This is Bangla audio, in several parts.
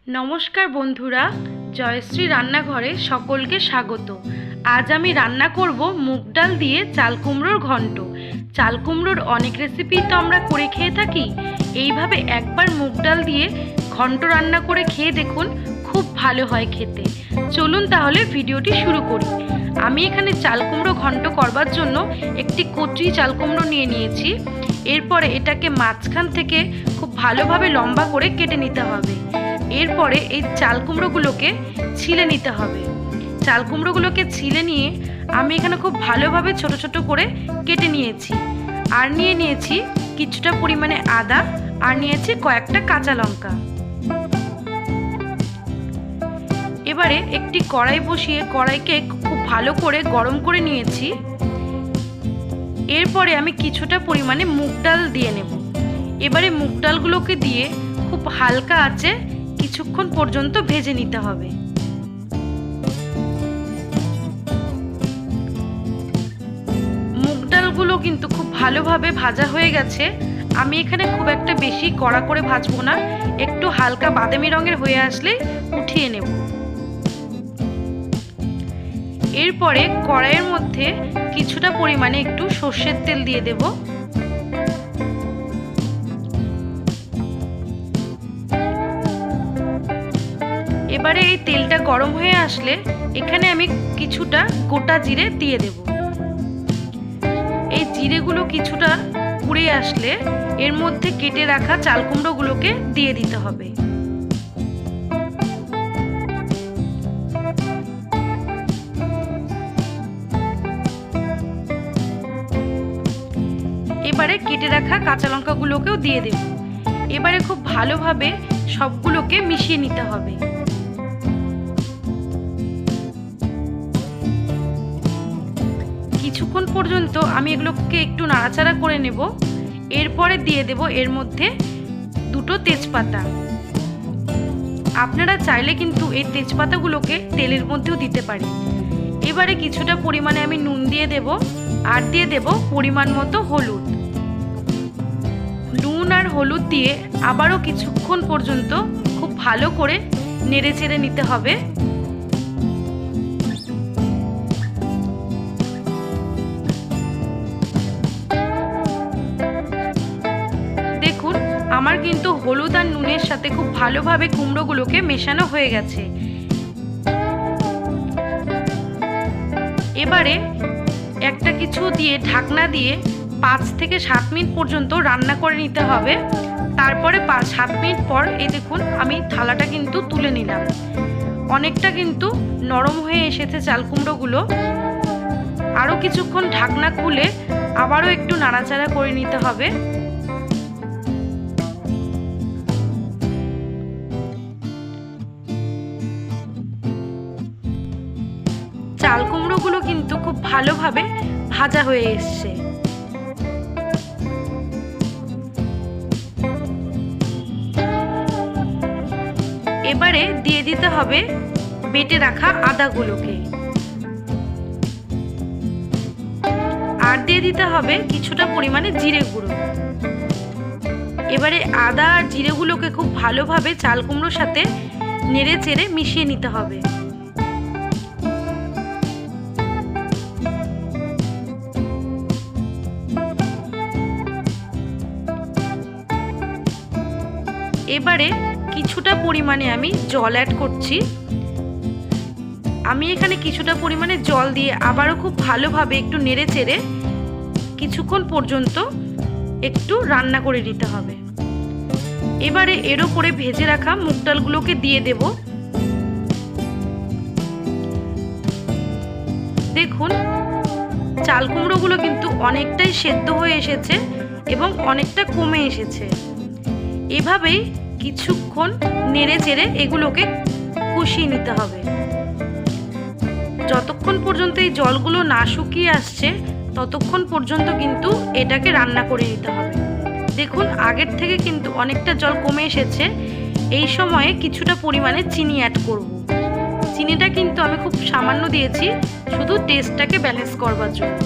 नमस्कार बंधुरा जयश्री रान्नाघरे सकलके स्वागत। आज आमी रान्ना करब मुग डाल दिए चाल कुमड़ोर घंट। चाल कुमड़ोर अनेक रेसिपि तो आमरा करे खेये थाकी, एइभाবে एकबार मुग डाल दिए घंट रान्ना करे खेये देखुन, खूब भालो हय खेते। चलुन ताहले भिडियोटी शुरू करी। आमी एखाने चाल कुमड़ो घंट करबार जोन्नो एकटी कचि चाल कुमड़ो निये नियेछि। एरपरे एटाके माझखान थेके खूब भालोभाবে लम्बा करे केटे निते हबे। एरपरे এই চাল কুমড়োগুলোকে ছিলে নিতে হবে। চাল কুমড়োগুলোকে ছিলে নিয়ে আমি এখানে খুব ভালোভাবে ছোট ছোট করে কেটে নিয়েছি। আর নিয়ে নিয়েছি কিছুটা পরিমাণে আদা, আর নিয়েছি কয়েকটা কাঁচা লঙ্কা। এবারে একটি কড়াই বসিয়ে কড়াইকে খুব ভালো করে গরম করে নিয়েছি। এরপরে আমি কিছুটা পরিমাণে মুগ ডাল দিয়ে নেব। এবারে মুগ ডালগুলোকে দিয়ে খুব হালকা আঁচে কিছুক্ষণ পর্যন্ত ভেজে নিতে হবে। মুগ ডালগুলো কিন্তু খুব ভালোভাবে ভাজা হয়ে গেছে। আমি এখানে খুব একটা বেশি কড়া করে ভাজবো না, একটু হালকা বাদামি রঙের হয়ে আসলে উঠিয়ে নেব। এরপরে কড়াইয়ের মধ্যে কিছুটা পরিমাণে একটু সরষের তেল দিয়ে দেব। এবারে এই তেলটা গরম হয়ে আসলে এখানে আমি কিছুটা গোটা জিরে দিয়ে দেব। এই জিরেগুলো কিছুটা পুড়ে আসলে এর মধ্যে কেটে রাখা চাল কুমড়োগুলোকে দিয়ে দিতে হবে। এবারে কেটে রাখা কাঁচা লঙ্কাগুলোকেও দিয়ে দেব। এবারে খুব ভালোভাবে সবগুলোকে মিশিয়ে নিতে হবে। কিছুক্ষণ পর্যন্ত আমি এগুলোকে একটু নাড়াচাড়া করে নেব। এরপরে দিয়ে দেব এর মধ্যে দুটো তেজপাতা। আপনারা চাইলে কিন্তু এই তেজপাতাগুলোকে তেলের মধ্যেও দিতে পারেন। এবারে কিছুটা পরিমাণে আমি নুন দিয়ে দেব, আর দিয়ে দেব পরিমাণ মতো হলুদ। নুন আর হলুদ দিয়ে আবারও কিছুক্ষণ পর্যন্ত খুব ভালো করে নেড়ে চেড়ে নিতে হবে। দেখুন আমার কিন্তু হলুদ আর নুনের সাথে খুব ভালোভাবে কুমড়োগুলোকে মেশানো হয়ে গেছে। এবারে একটা কিছু দিয়ে ঢাকনা দিয়ে 5 থেকে 7 মিনিট পর্যন্ত রান্না করে নিতে হবে। তারপরে 7 মিনিট পর এই দেখুন আমি থালাটা কিন্তু তুলে নিলাম। অনেকটা কিন্তু নরম হয়ে এসেছে চাল কুমড়োগুলো। আরও কিছুক্ষণ ঢাকনা খুলে আবারও একটু নাড়াচাড়া করে নিতে হবে। চাল কুমড়োগুলো কিন্তু খুব ভালোভাবে ভাজা হয়ে এসছে। এবারে দিয়ে দিতে হবে বেটে রাখা আদাগুলোকে, আর দিয়ে দিতে হবে কিছুটা পরিমাণে জিরে গুঁড়ো। এবারে আদা আর জিরেগুলোকে খুব ভালোভাবে চাল কুমড়োর সাথে নেড়ে চেড়ে মিশিয়ে নিতে হবে। এবারে কিছুটা পরিমাণে আমি জল অ্যাড করছি। আমি এখানে কিছুটা পরিমাণে জল দিয়ে আবারও খুব ভালোভাবে একটু নেড়ে চেড়ে কিছুক্ষণ পর্যন্ত একটু রান্না করে নিতে হবে। এবারে এর উপরে ভেজে রাখা মুগ ডালগুলোকে দিয়ে দেব। দেখুন চাল কুমড়োগুলো কিন্তু অনেকটাই সেদ্ধ হয়ে এসেছে এবং অনেকটা কমে এসেছে। এভাবেই কিছুক্ষণ নেড়ে চেড়ে এগুলোকে কষিয়ে নিতে হবে। যতক্ষণ পর্যন্ত এই জলগুলো না শুকিয়ে আসছে ততক্ষণ পর্যন্ত কিন্তু এটাকে রান্না করে নিতে হবে। দেখুন আগের থেকে কিন্তু অনেকটা জল কমে এসেছে। এই সময়ে কিছুটা পরিমাণে চিনি অ্যাড করব। চিনিটা কিন্তু আমি খুব সামান্য দিয়েছি, শুধু টেস্টটাকে ব্যালেন্স করবার জন্য।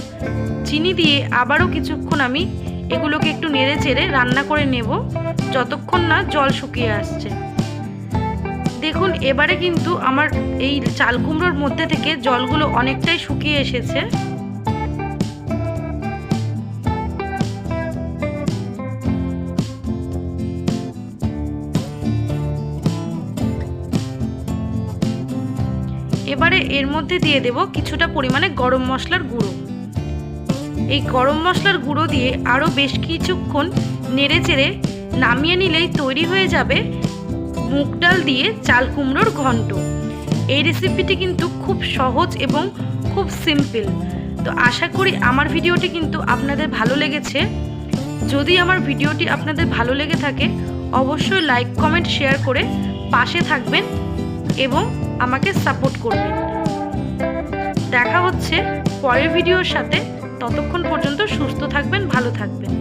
চিনি দিয়ে আবারও কিছুক্ষণ আমি এগুলোকে একটু নেড়ে চেড়ে রান্না করে নেব যতক্ষণ না জল শুকিয়ে আসছে। দেখুন এবারে কিন্তু আমার এই চাল কুমড়োর মধ্যে থেকে জলগুলো অনেকটাই শুকিয়ে এসেছে। এবারে এর মধ্যে দিয়ে দেব কিছুটা পরিমাণে গরম মশলার গুঁড়ো। এই গরম মশলার গুঁড়ো দিয়ে আরও বেশ কিছুক্ষণ নেড়ে চেড়ে নামিয়ে নিলেই তৈরি হয়ে যাবে মুগ ডাল দিয়ে চাল কুমড়োর ঘন্ট। এই রেসিপিটি কিন্তু খুব সহজ এবং খুব সিম্পল। তো আশা করি আমার ভিডিওটি কিন্তু আপনাদের ভালো লেগেছে। যদি আমার ভিডিওটি আপনাদের ভালো লেগে থাকে অবশ্যই লাইক কমেন্ট শেয়ার করে পাশে থাকবেন এবং আমাকে সাপোর্ট করবেন। দেখা হচ্ছে পরের ভিডিওর সাথে। ততক্ষণ পর্যন্ত সুস্থ থাকবেন, ভালো থাকবেন।